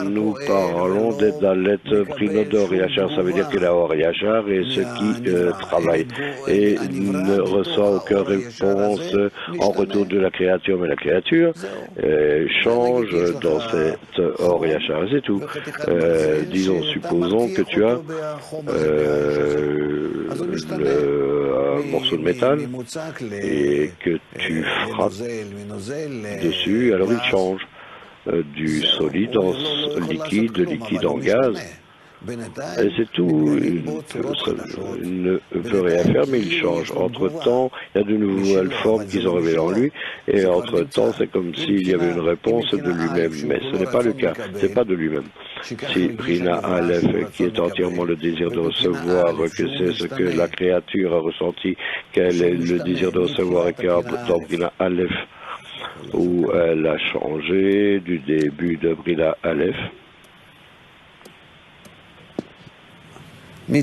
Nous parlons des Dalet Prinot de Oriachar, ça veut dire que la Oriachar est ce qui travaille et ne reçoit aucune réponse en retour de la créature, mais la créature change dans cette Oriachar, c'est tout. Disons, supposons que tu as un morceau de métal et que tu frappes dessus, alors il change du solide en liquide, liquide en gaz. Et c'est tout, il ne peut rien faire, mais il change. Entre-temps, il y a de nouvelles formes qui sont révélées en lui, et entre-temps, c'est comme s'il y avait une réponse de lui-même. Mais ce n'est pas le cas, c'est pas de lui-même. Si Brina Aleph, qui est entièrement le désir de recevoir, que c'est ce que la créature a ressenti, qu'elle est le désir de recevoir, et que dans Brina Aleph, où elle a changé du début de Brina Aleph. Du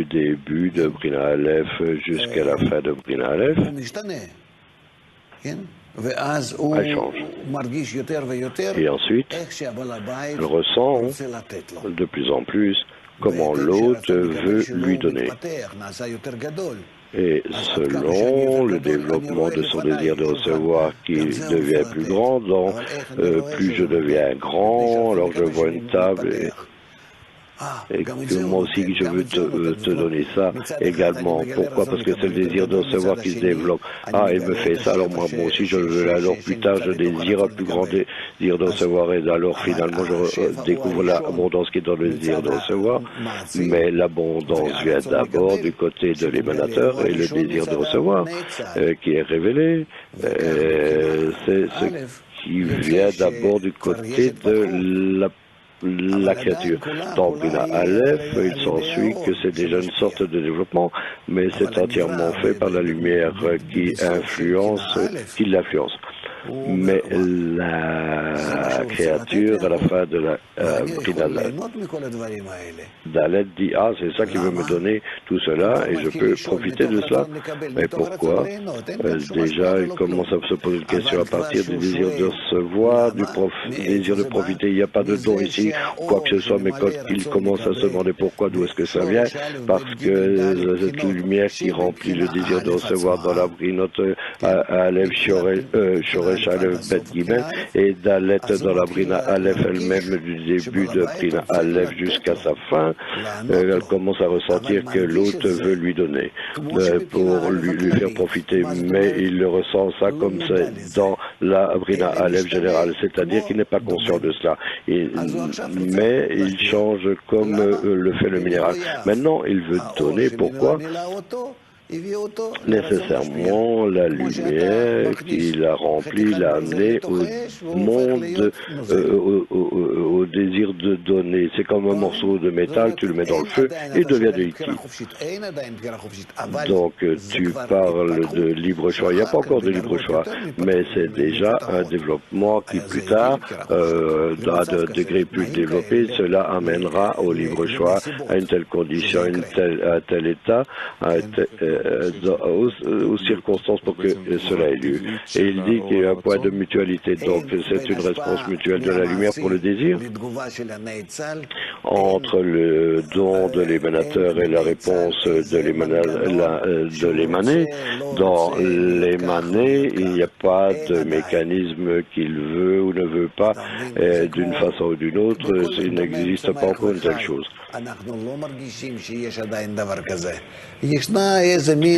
début de Brina Aleph jusqu'à la fin de Brina Aleph, elle change. Et ensuite, elle ressent de plus en plus comment l'autre veut lui donner. Et selon le développement de son désir de recevoir qui devient plus grand, donc plus je deviens grand, alors je vois une table et que moi aussi je veux te donner ça également. Pourquoi? Parce que c'est le désir de recevoir qui se développe. Ah, il me fait ça, alors moi aussi je le veux. Alors plus tard je désire un plus grand désir de recevoir et alors finalement je découvre l'abondance qui est dans le désir de recevoir. Mais l'abondance vient d'abord du côté de l'émanateur et le désir de recevoir qui est révélé. C'est ce qui vient d'abord du côté de la créature. Dans Brina Aleph, il s'ensuit que c'est déjà une sorte de développement, mais c'est entièrement fait par la lumière qui l'influence. Mais la créature, à la fin de la Brina Dalet, dit « Ah, c'est ça qui veut me donner tout cela, et je peux profiter de cela. » Mais pourquoi? Déjà, il commence à se poser une question à partir du désir de recevoir, du désir de profiter. Il n'y a pas de don ici, quoi que ce soit, mais quand il commence à se demander pourquoi, d'où est-ce que ça vient, parce que cette lumière qui remplit le désir de recevoir dans la brinote Aleph Shoresh Aleph Bet Gimel et Dalet dans la Brina Aleph elle-même du début de Brina Aleph jusqu'à sa fin, elle commence à ressentir que l'autre veut lui donner pour lui faire profiter, mais il le ressent ça comme c'est dans la Brina Aleph générale, c'est-à-dire qu'il n'est pas conscient de cela, mais il change comme le fait le minéral. Maintenant, il veut donner, pourquoi? Nécessairement, la lumière qui l'a rempli, l'a amené au monde, au désir de donner. C'est comme un morceau de métal, tu le mets dans le feu et il devient de liquide. Donc, tu parles de libre choix. Il n'y a pas encore de libre choix, mais c'est déjà un développement qui, plus tard, à un degré plus développé, cela amènera au libre choix, à une telle condition, à un tel état, aux circonstances pour que cela ait lieu. Et il dit qu'il y a un point de mutualité, donc c'est une réponse mutuelle de la lumière pour le désir entre le don de l'émanateur et la réponse de l'émané. Dans l'émané, il n'y a pas de mécanisme qu'il veut ou ne veut pas d'une façon ou d'une autre, il n'existe pas encore une telle chose. Et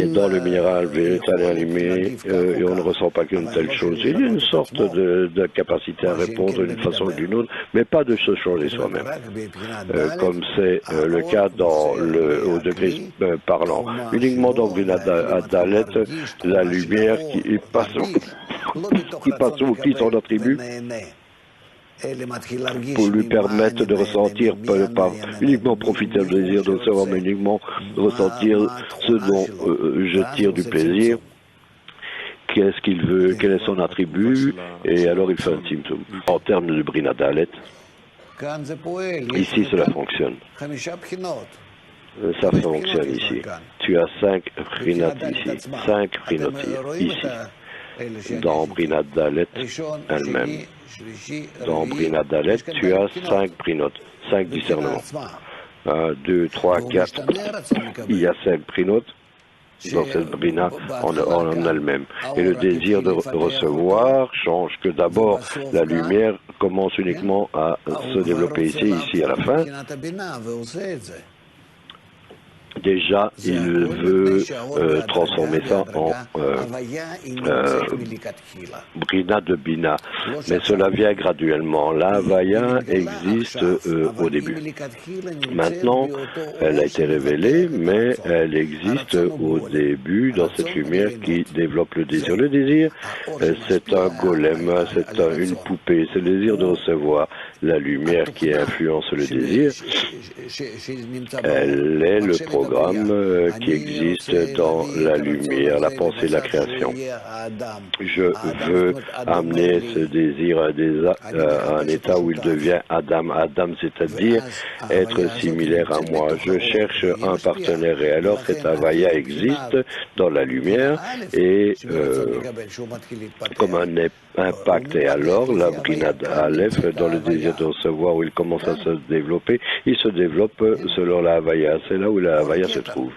dans le minéral végétal et animé, et on ne ressent pas qu'une telle chose. Il y a une sorte de capacité à répondre d'une façon ou d'une autre, mais pas de se changer soi-même. Comme c'est le cas au degré parlant. Uniquement dans Brina Dalet, la lumière qui passe qui s'en attribue pour lui permettre de ressentir, pas uniquement profiter du désir de recevoir, mais uniquement ressentir ce dont je tire du plaisir, qu'est-ce qu'il veut, quel est son attribut, et alors il fait un timtum. En termes de Brina Dalet, ici cela fonctionne. Ça fonctionne ici. Tu as 5 Brinat ici, 5 Brinot ici. dans Brinat Dalet elle-même. Dans Brinat Dalet, tu as 5 Brinot, 5 discernements. 1, 2, 3, 4. Il y a 5 Brinot dans cette Brina en elle-même. Et le désir de recevoir change que d'abord la lumière commence uniquement à se développer ici à la fin. Déjà, il veut transformer ça en Brina de Bina. Mais cela vient graduellement. La Havaya existe au début. Maintenant, elle a été révélée, mais elle existe au début dans cette lumière qui développe le désir. Le désir, c'est un golem, c'est une poupée, c'est le désir de recevoir. La lumière qui influence le désir, elle est le programme qui existe dans la lumière, la pensée de la création. Je veux amener ce désir à un état où il devient Adam. Adam, c'est-à-dire être similaire à moi. Je cherche un partenaire et alors cette Havaya existe dans la lumière et comme un impact. Et alors, la Brinad Aleph, dans le désir de recevoir où il commence à se développer, il se développe selon la Havaya. C'est là où la Havaya se trouve.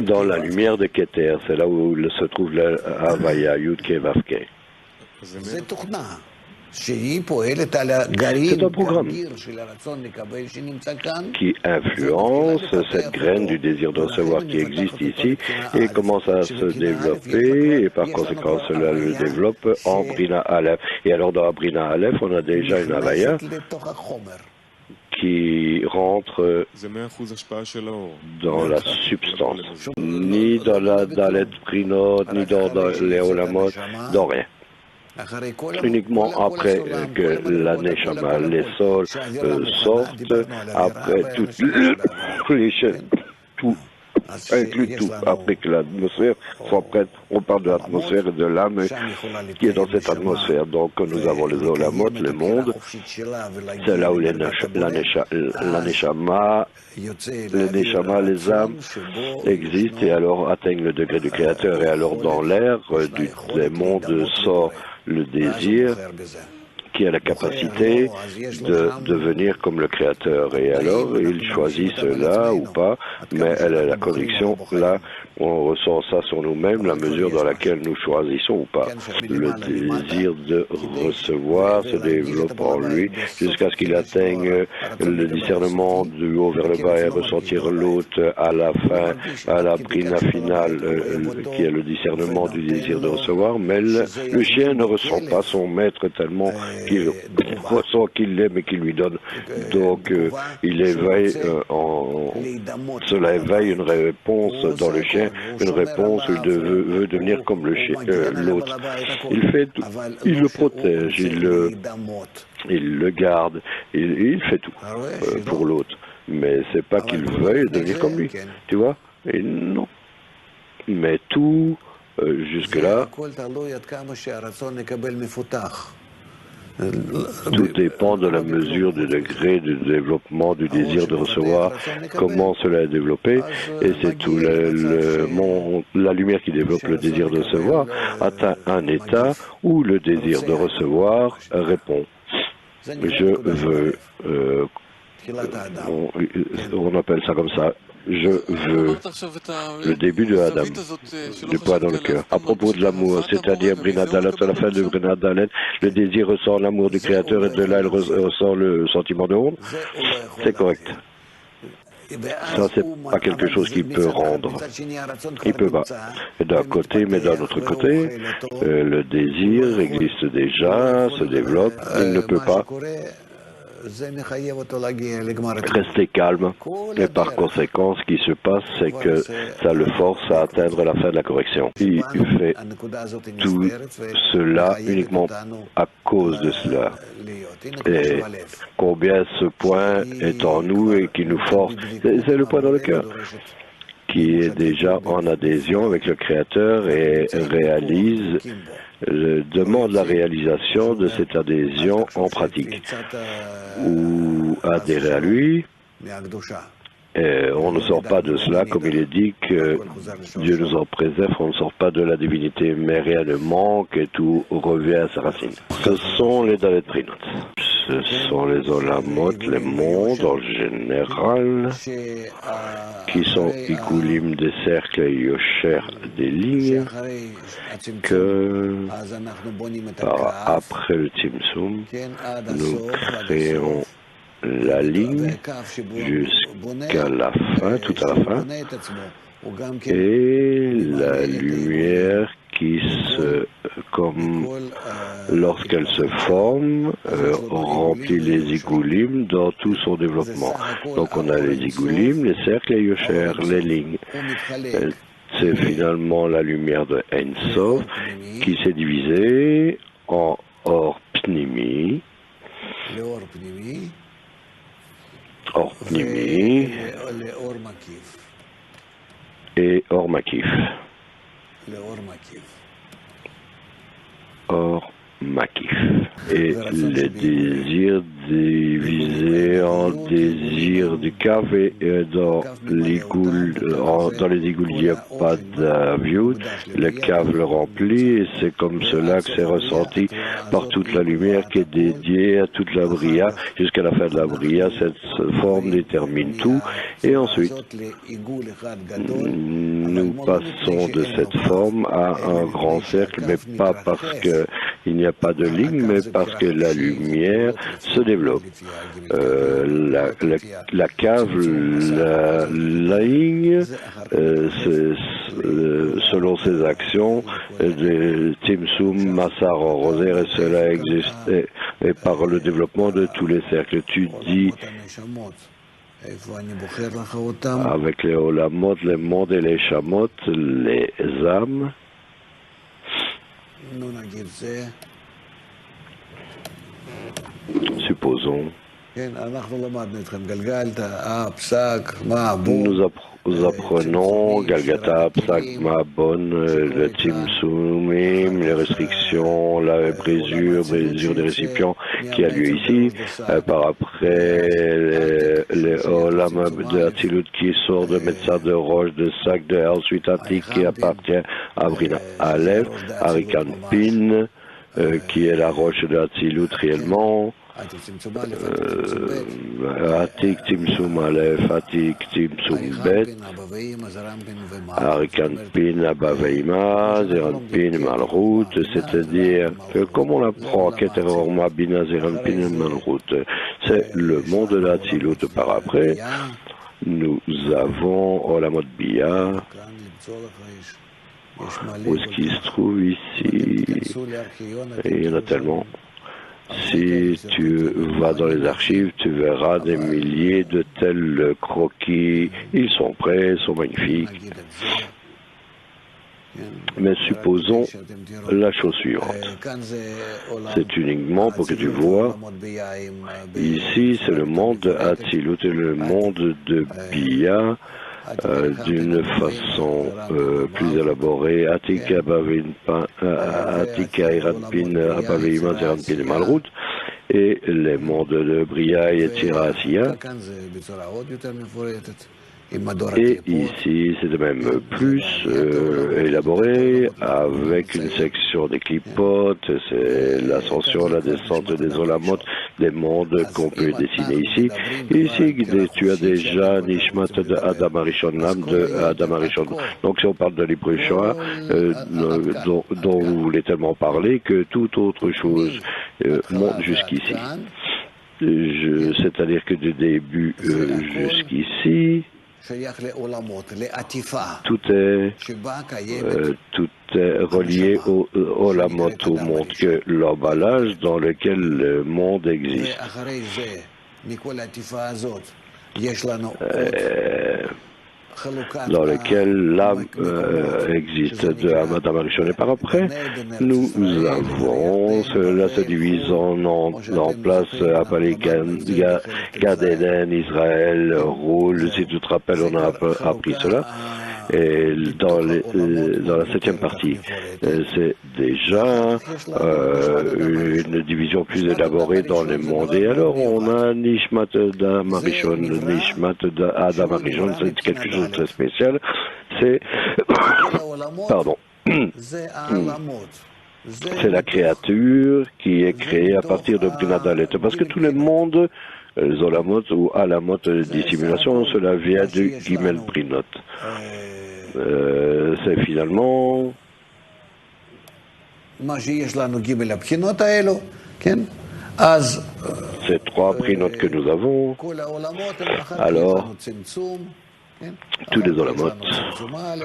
Dans la lumière de Keter, c'est là où se trouve la Havaya, Yud-Ke Vav-Ke. C'est un programme qui influence cette graine du désir de recevoir qui existe ici et commence à se développer et par conséquent cela le développe en Brina Aleph. Et alors dans la Brina Aleph, on a déjà une Havaya qui rentre dans la substance, ni dans la Dalet Brinot, ni dans les Olamot, dans rien. Uniquement après que la Neshama, les sols sortent, après toutes les chaînes, tout, inclut tout, après que l'atmosphère soit prête, on parle de l'atmosphère et de l'âme qui est dans cette atmosphère. Donc nous avons les Olamot, le monde, c'est là où la Neshama, les âmes existent et alors atteignent le degré du Créateur. Et alors dans l'air des mondes sort le désir qui a la capacité de devenir comme le Créateur. Et alors, il choisit cela ou pas, mais elle a la conviction, là, on ressent ça sur nous-mêmes, la mesure dans laquelle nous choisissons ou pas. Le désir de recevoir se développe en lui jusqu'à ce qu'il atteigne le discernement du haut vers le bas et ressentir l'autre à la fin, à la brina finale, qui est le discernement du désir de recevoir. Mais le chien ne ressent pas son maître tellement qu'il ressent qu'il l'aime et qu'il lui donne. Donc, il éveille, cela éveille une réponse dans le chien, une réponse où il veut devenir comme le chien, l'autre. Il le protège, il le garde, il fait tout pour l'autre. Mais c'est pas qu'il veuille devenir comme lui, tu vois? Et non. Mais tout, jusque-là, tout dépend de la mesure du degré du développement du désir de recevoir, comment cela est développé, et c'est tout. La lumière qui développe le désir de recevoir atteint un état où le désir de recevoir répond. Je veux, on appelle ça comme ça, je veux le début de Adam, du poids dans le cœur. À propos de l'amour, c'est-à-dire Brinat Dalet, à la fin de Brinat Dalet, le désir ressent l'amour du Créateur et de là, il ressent le sentiment de honte. C'est correct. Ça, c'est pas quelque chose qu'il peut rendre. Il peut pas. D'un côté, mais d'un autre côté, le désir existe déjà, se développe, il ne peut pas rester calme. Et par conséquent, ce qui se passe, c'est que ça le force à atteindre la fin de la correction. Il fait tout cela uniquement à cause de cela. Et combien ce point est en nous et qui nous force, c'est le point dans le cœur, qui est déjà en adhésion avec le Créateur et demande la réalisation de cette adhésion en pratique, ou adhérer à lui On ne sort pas de cela, comme il est dit que Dieu nous en préserve, on ne sort pas de la divinité, mais rien ne manque et tout revient à sa racine. Ce sont les Dalet Prinot. Ce sont les Olamot, les mondes en général, qui sont Igulim des cercles et Yosher des lignes, que après le Tzimtzum, nous créons la ligne jusqu'à la fin, tout à la fin, et la lumière qui se, comme lorsqu'elle se forme, remplit les igoulim dans tout son développement. Donc on a les igoulim, les cercles et yosher, les lignes. C'est finalement la lumière de Ein Sof qui s'est divisée en Or Pnimi, Or Pnimi et Or Makif. Or Makif. Et les désirs divisés en désirs du Kav et dans les igouls, il n'y a pas d'aviout, le Kav le remplit et c'est comme cela que c'est ressenti par toute la lumière qui est dédiée à toute la Bria. Jusqu'à la fin de la Bria, cette forme détermine tout et ensuite nous passons de cette forme à un grand cercle, mais pas parce qu'il n'y a pas de ligne, mais parce que la lumière se développe. La cave, la ligne, selon ses actions, de Tzimtzum, Massar en rosaire, et cela existe et par le développement de tous les cercles. Tu dis avec les Olamot, les mondes et les Shamot, les âmes. Supposons, nous apprenons Galgata, Psak, Ma'abon, le Tzimtzumim, les restrictions, la brisure des récipients qui a lieu ici, par après les Olam de Hatzilut qui sort de Metzah, de Roche, de Sac, de ensuite Atik qui appartient à Brina Aleph, Arikan Pin, qui est la roche de Hatzilut réellement, Atik Tzimtzum Aleph, Atik Tzimtzum Bet, Arikan Pin Abba Veima, Zeran Pin Malrout, c'est-à-dire que comme on l'apprend à Keter Orma Bina Zeran Pin Malrout, c'est le monde de la Hatzilut par après. Nous avons Olamot Bia, où ce qui se trouve ici, et il y en a tellement. Si tu vas dans les archives, tu verras des milliers de tels croquis. Ils sont prêts, sont magnifiques. Mais supposons la chose suivante. C'est uniquement pour que tu vois. Ici, c'est le monde de Hatzilut et le monde de Bia. D'une façon plus élaborée, Atika Iranpin, Abaveima, Zeranpin et Malrout, et les mondes de Bria et Tzirasiya. Et ici, c'est de même plus élaboré, avec une section des clipotes, c'est l'ascension, la descente des Olamot, des mondes qu'on peut dessiner ici. Et ici, tu as déjà Nishmat de Adam Arishon, l'âme de Adam Arishon. Donc si on parle de l'Hébreu Shoah, dont vous voulez tellement parler, que toute autre chose monte jusqu'ici. C'est-à-dire que du début jusqu'ici, tout est relié au Olamot, au monde, que l'emballage dans lequel le monde existe. Dans lequel l'âme existe de Adam Arishon. Et par après, nous avons, cela se divise en place, appelé Gad Eden, Israël, roule, si tu te rappelles, on a appris cela. Et dans la septième partie, c'est déjà une division plus élaborée dans les mondes. Et alors, on a Nishmat d'Adam Arishon. Nishmat d'Adam Arishon, c'est quelque chose de très spécial. C'est... Pardon. C'est la créature qui est créée à partir de Brinat Dalet. Parce que tous les mondes, Zolamot ou Alamot de dissimulation, cela vient du Gimel Brinot. C'est finalement ces trois Brinot que nous avons. Alors, tous les Olamot,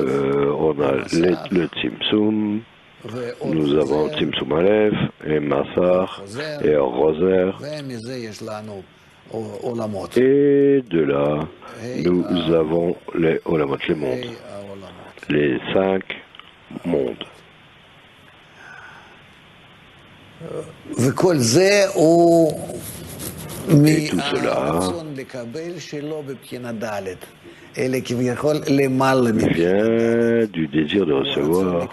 on a le Tzimtzum, nous avons Tzimtzum Aleph et Massar et Roser. Et de là, nous avons les Olamot, les mondes, les 5 mondes. Et tout cela vient du désir de recevoir.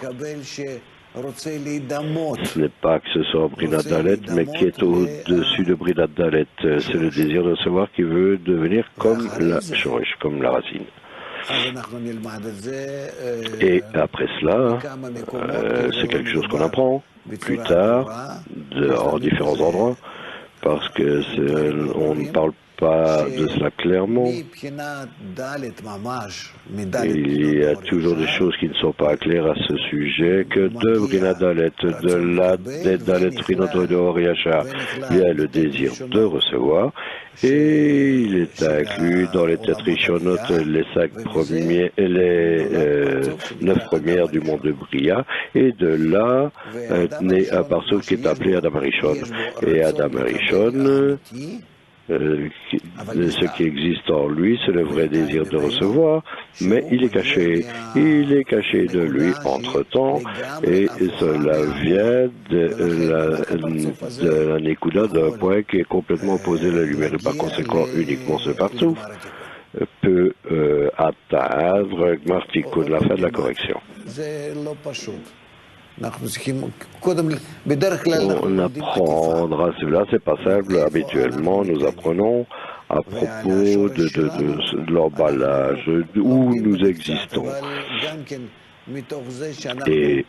Ce n'est pas que ce soit Brinat Dalet, mais qui est au-dessus de Brinat Dalet. C'est le désir de recevoir qui veut devenir comme la shoresh, comme la racine. Et après cela, c'est quelque chose qu'on apprend plus tard, en différents endroits, parce que on ne parle pas de cela clairement. Il y a toujours des choses qui ne sont pas claires à ce sujet, que de Brinat Dalet, des Dalet Brinot de Or Yachar, il y a le désir de recevoir, et il est inclus dans les têtes Rishonot, les 5 premiers, les 9 premières du monde de Bria, et de là naît un parceau qui est appelé Adam Arishon. Et Adam Arishon, ce qui existe en lui, c'est le vrai désir de recevoir, mais il est caché. Il est caché de lui entre-temps, et cela vient de la Nekuda, d'un point qui est complètement opposé à la lumière, et par conséquent, uniquement ce partout peut atteindre Gmartikun, la fin de la correction. On apprendra cela, c'est pas simple. Habituellement, nous apprenons à propos de l'emballage, où nous existons. Et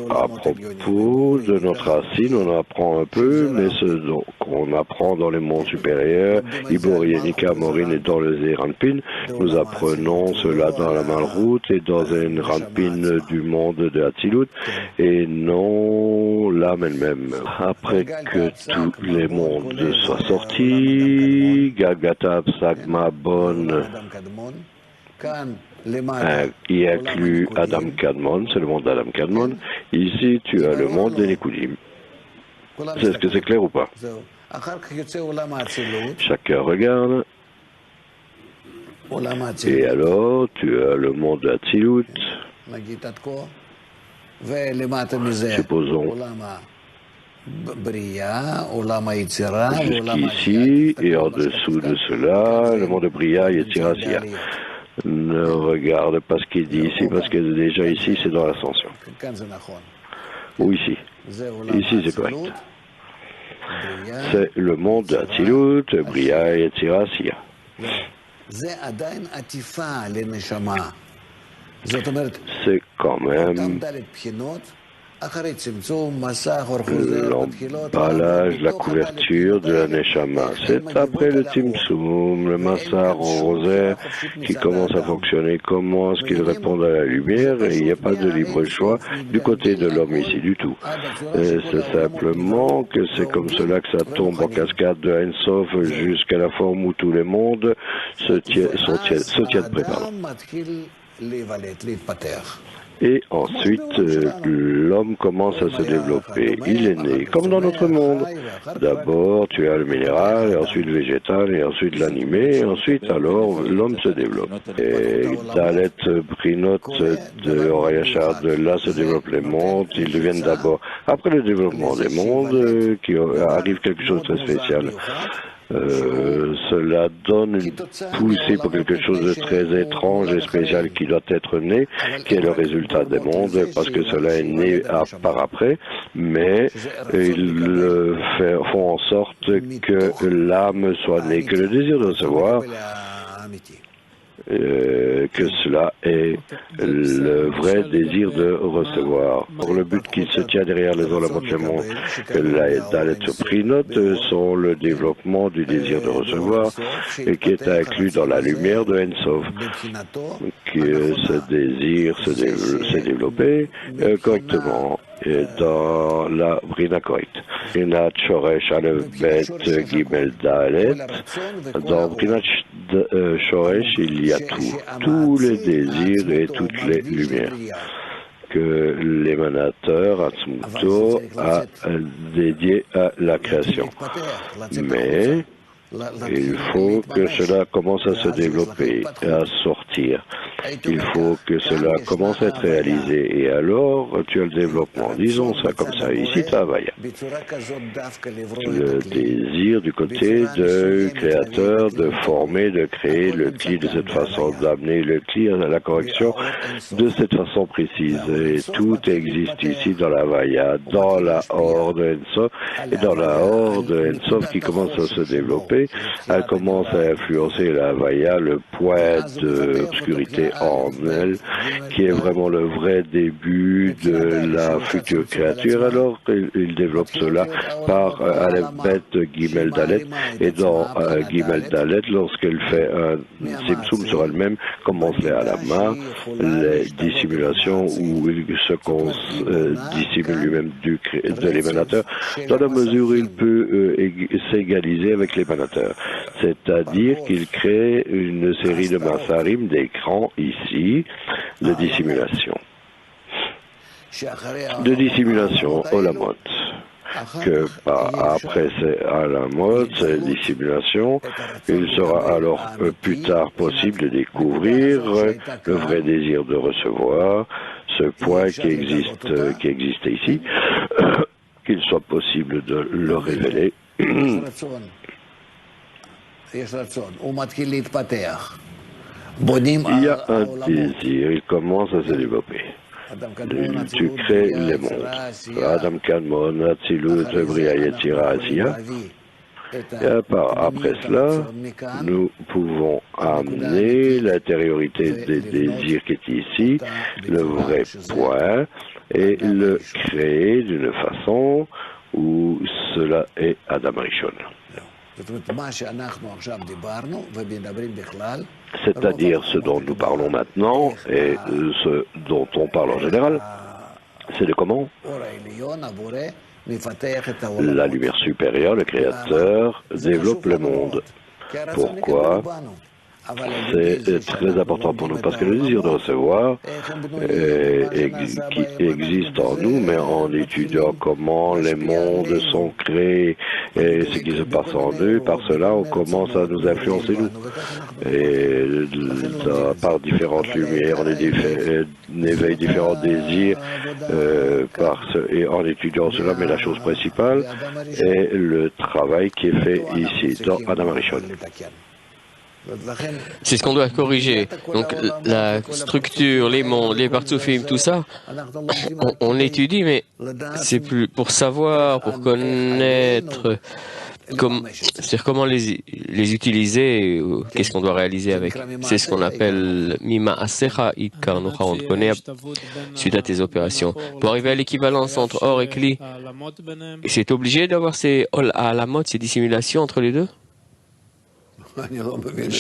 à propos de notre racine, on apprend un peu, mais ce qu'on apprend dans les mondes supérieurs, Iborianika, Morin et dans le Zéranpin, nous apprenons cela dans la Malroute et dans une Ranpin du monde de Hatzilut, et non l'âme elle-même. Après que tous les mondes soient sortis, Galgatab, Sagma, Bon, qui inclut Adam Kadmon, c'est le monde d'Adam Kadmon. Ici, tu as le monde des Nekudim. Est-ce que c'est clair ou pas? Chacun regarde. Et alors, tu as le monde d'Hatzilut. Supposons jusqu'ici, et en dessous de cela, le monde de Bria et Yetzirah. Ne regarde pas ce qu'il dit ici, parce que déjà ici, c'est dans l'ascension. Ou ici. Ici, c'est correct. C'est le monde d'Hatzilut, Bria et Yetzirah. C'est quand même l'emballage, la couverture de la Neshama. C'est après le Tzimtzum, le Massar en rosaire qui commence à fonctionner. Comment est-ce qu'il répond à la lumière? Et il n'y a pas de libre choix du côté de l'homme ici du tout. C'est simplement que c'est comme cela que ça tombe en cascade de Ein Sof jusqu'à la forme où tous les mondes se tiennent prêts. Et ensuite, l'homme commence à se développer. Il est né, comme dans notre monde. D'abord, tu as le minéral, et ensuite le végétal, et ensuite l'animé, et ensuite, alors, l'homme se développe. Et Dalet, Brinot, de Orayachar, de là se développent les mondes. Ils deviennent d'abord, après le développement des mondes, qui arrive quelque chose de très spécial. Cela donne une poussée pour quelque chose de très étrange et spécial qui doit être né, qui est le résultat des mondes, parce que cela est né par après, mais ils font en sorte que l'âme soit née, que le désir de recevoir, que cela est le vrai désir de recevoir. Pour le but qui se tient derrière les olamot monde, que la Dalet Prinot sont le développement du désir de recevoir et qui est inclus dans la lumière de Ensof, que ce désir s'est développé correctement dans la Brina correcte. Brina Shoresh Alef-Bet Gimel Dalet. Dans Brina Shoresh, il y a tous les désirs et toutes les lumières que l'émanateur Atzmuto a dédié à la création. Mais il faut que cela commence à se développer, à sortir. Il faut que cela commence à être réalisé. Et alors, tu as le développement. Disons ça comme ça. Ici, tu as Havaya. Le désir du côté du créateur de former, de créer le cli de cette façon, d'amener le cli à la correction de cette façon précise. Et tout existe ici dans la Havaya, dans la horde Ensof, et dans la horde Ensof qui commence à se développer. Elle commence à influencer la Havaya, le point d'obscurité en elle, qui est vraiment le vrai début de la future créature. Alors, il développe cela par Aleph-Bet Gimel Dalet, et dans Gimel Dalet, lorsqu'elle fait un Simsum sur elle-même, comme on fait à la main, les dissimulations où il se dissimule lui-même de l'émanateur, dans la mesure où il peut s'égaliser avec l'émanateur. C'est-à-dire qu'il crée une série de massarim, d'écrans ici, de dissimulation. De dissimulation, olamot. Que après c'est à la mode, c'est dissimulation, il sera alors plus tard possible de découvrir le vrai désir de recevoir, ce point qui existait ici, qu'il soit possible de le révéler. Il y a un désir, il commence à se développer. Tu crées les mondes. Adam Kanmon, Atzilut, Bria Yetzira, Asiya. Et après cela, nous pouvons amener l'intériorité des désirs qui est ici, le vrai point, et le créer d'une façon où cela est Adam Rishon. C'est-à-dire ce dont nous parlons maintenant et ce dont on parle en général, c'est de comment la lumière supérieure, le Créateur, développe le monde. Pourquoi? C'est très important pour nous parce que le désir de recevoir qui existe en nous, mais en étudiant comment les mondes sont créés et ce qui se passe en eux, par cela on commence à nous influencer nous. Et par différentes lumières, on éveille différents désirs et en étudiant cela, mais la chose principale est le travail qui est fait ici dans Adam Rishon. C'est ce qu'on doit corriger. Donc la structure, les mondes, les partsoufim, tout ça, on étudie, mais c'est plus pour savoir, pour connaître, c'est-à-dire comment les utiliser, qu'est-ce qu'on doit réaliser avec. C'est ce qu'on appelle Mima Asecha Ikarnocha, on te connaît suite à tes opérations. Pour arriver à l'équivalence entre or et cli, c'est obligé d'avoir ces à la mode, ces dissimulations entre les deux?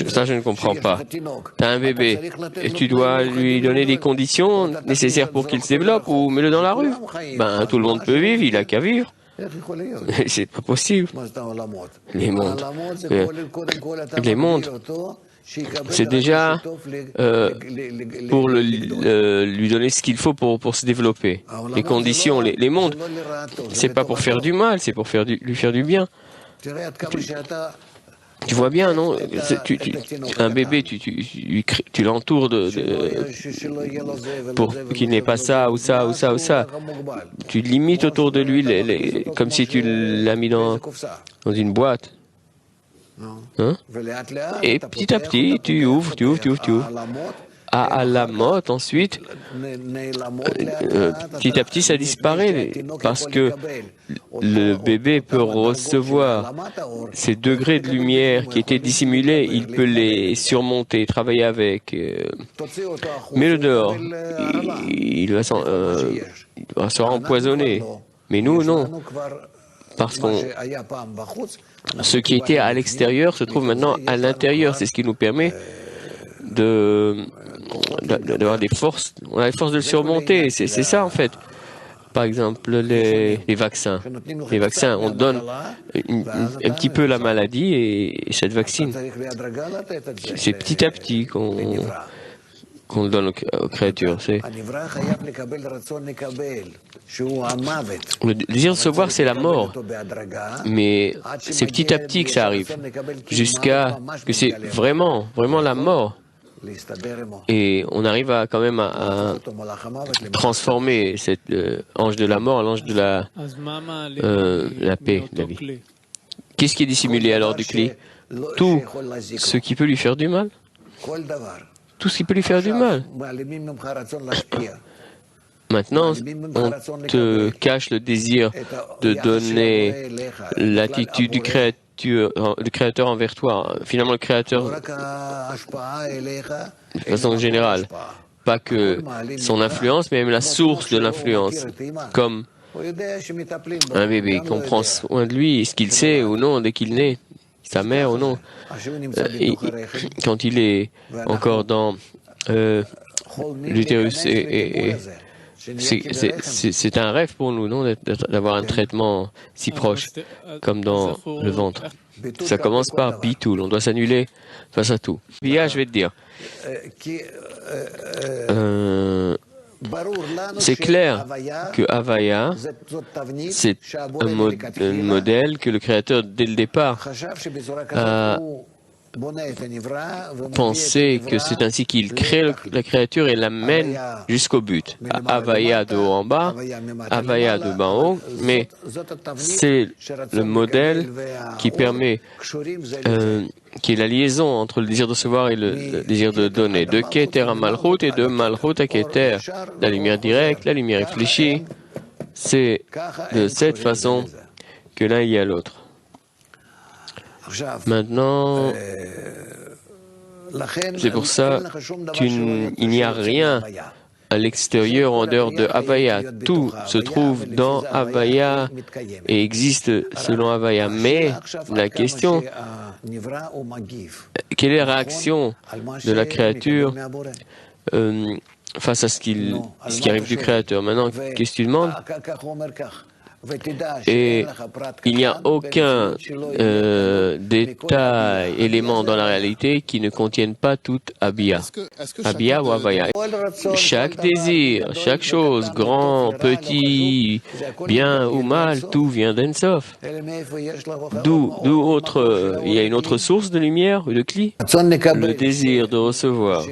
Ça, je ne comprends pas. Tu as un bébé et tu dois lui donner les conditions nécessaires pour qu'il se développe ou mets-le dans la rue. Ben, tout le monde peut vivre, il a qu'à vivre. C'est pas possible. Les mondes. Les mondes. C'est déjà pour lui donner ce qu'il faut pour se développer. Les conditions, les mondes, c'est pas pour faire du mal, c'est pour lui faire du bien. Tu vois bien, non? Un bébé, tu l'entoures pour qu'il n'ait pas ça ou ça ou ça ou ça. Tu limites autour de lui comme si tu l'as mis dans une boîte. Hein? Et petit à petit, tu ouvres. À la mode, ensuite, petit à petit, ça disparaît parce que le bébé peut recevoir ces degrés de lumière qui étaient dissimulés, il peut les surmonter, travailler avec. Mais le dehors, il va sera empoisonné. Mais nous, non. Parce que ce qui était à l'extérieur se trouve maintenant à l'intérieur. C'est ce qui nous permet d'avoir des forces. On a les forces de le surmonter. C'est ça, en fait. Par exemple, les vaccins. Les vaccins, on donne un petit peu la maladie et cette vaccine. C'est petit à petit qu'on le donne aux créatures. Le désir de se voir, c'est la mort. Mais c'est petit à petit que ça arrive. Jusqu'à que c'est vraiment la mort. Et on arrive quand même à transformer cet ange de la mort en ange de la paix, de la vie. Qu'est-ce qui est dissimulé alors du cli? Tout ce qui peut lui faire du mal. Tout ce qui peut lui faire du mal. Maintenant, on te cache le désir de donner l'attitude du Créateur envers toi. Finalement, le Créateur, de façon générale, pas que son influence, mais même la source de l'influence, comme un bébé qu'on prend soin de lui, ce qu'il sait ou non dès qu'il naît, sa mère ou non, quand il est encore dans l'utérus c'est un rêve pour nous, non, d'avoir un traitement si proche, comme dans le ventre. Ça commence par Bitoul, on doit s'annuler face à tout. Bia, je vais te dire, c'est clair que Havaya, c'est un modèle que le Créateur, dès le départ, a pensé que c'est ainsi qu'il crée la créature et l'amène jusqu'au but. Havaya de haut en bas, Havaya de bas en haut, mais c'est le modèle qui permet, qui est la liaison entre le désir de recevoir et le désir de donner, de Keter à Malchut et de Malchut à Keter. La lumière directe, la lumière réfléchie, c'est de cette façon que l'un y a l'autre. Maintenant, c'est pour ça qu'il n'y a rien à l'extérieur en dehors de Havaya. Tout se trouve dans Havaya et existe selon Havaya. Mais la question, quelle est la réaction de la créature face à ce qui arrive du Créateur? Maintenant, qu'est-ce que tu demandes? Et il n'y a aucun détail, élément dans la réalité qui ne contienne pas tout Abia. Abia ou Havaya. Chaque désir, chaque chose, grand, petit, bien ou mal, tout vient d'Ensof. D'où il y a une autre source de lumière ou de cli? Le désir de recevoir,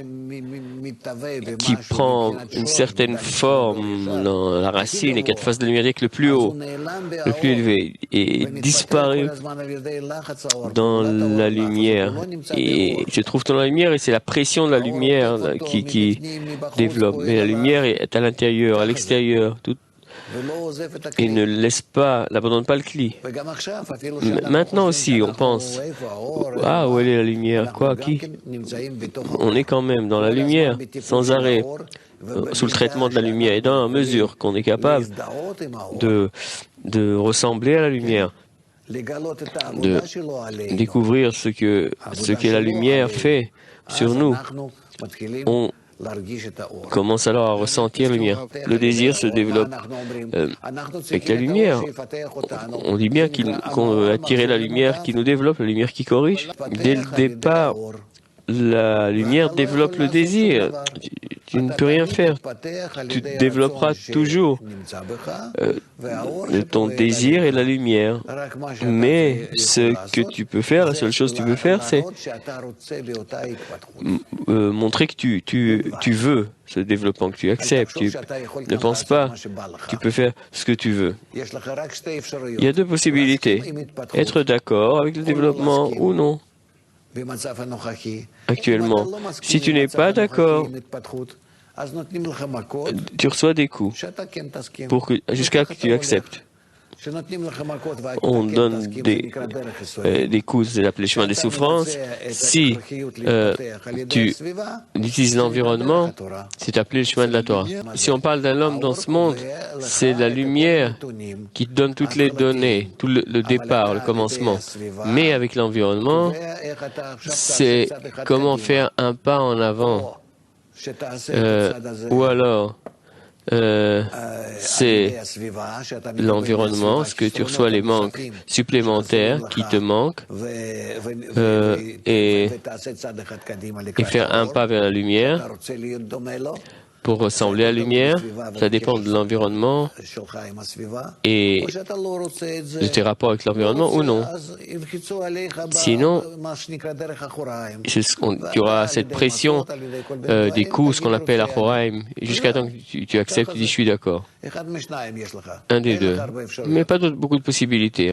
qui prend une certaine forme dans la racine et quatre faces de lumière le plus haut, le plus élevé, et disparaît dans la lumière. Et se trouve dans la lumière et c'est la pression de la lumière qui développe. Mais la lumière est à l'intérieur, à l'extérieur, tout. Et ne n'abandonne pas le cli. Maintenant aussi, on pense, où est la lumière? Qui? On est quand même dans la lumière, sans arrêt, sous le traitement de la lumière, et dans la mesure qu'on est capable de ressembler à la lumière, de découvrir ce que la lumière fait sur nous, on commence alors à ressentir la lumière. Le désir se développe avec la lumière. On dit bien qu'on veut attirer la lumière qui nous développe, la lumière qui corrige. Dès le départ, la lumière développe le désir. Tu ne peux rien faire. Tu développeras toujours ton désir et la lumière. Mais ce que tu peux faire, la seule chose que tu peux faire, c'est montrer que tu veux ce développement que tu acceptes. Tu ne penses pas, tu peux faire ce que tu veux. Il y a deux possibilités. Être d'accord avec le développement ou non. Actuellement, si tu n'es pas d'accord, tu reçois des coups jusqu'à ce que tu acceptes. On donne des coups, c'est appelé chemin des souffrances. Si tu utilises l'environnement, c'est appelé le chemin de la Torah. Si on parle d'un homme dans ce monde, c'est la lumière qui te donne toutes les données, tout le départ, le commencement. Mais avec l'environnement, c'est comment faire un pas en avant. Ou alors, c'est l'environnement, ce que tu reçois, les manques supplémentaires qui te manquent, et faire un pas vers la lumière pour ressembler à la lumière. Ça dépend de l'environnement et de tes rapports avec l'environnement ou non. Sinon, tu auras cette pression des coups, ce qu'on appelle Achoraim, jusqu'à temps que tu acceptes, tu dis je suis d'accord. Un des deux. Mais pas beaucoup de possibilités.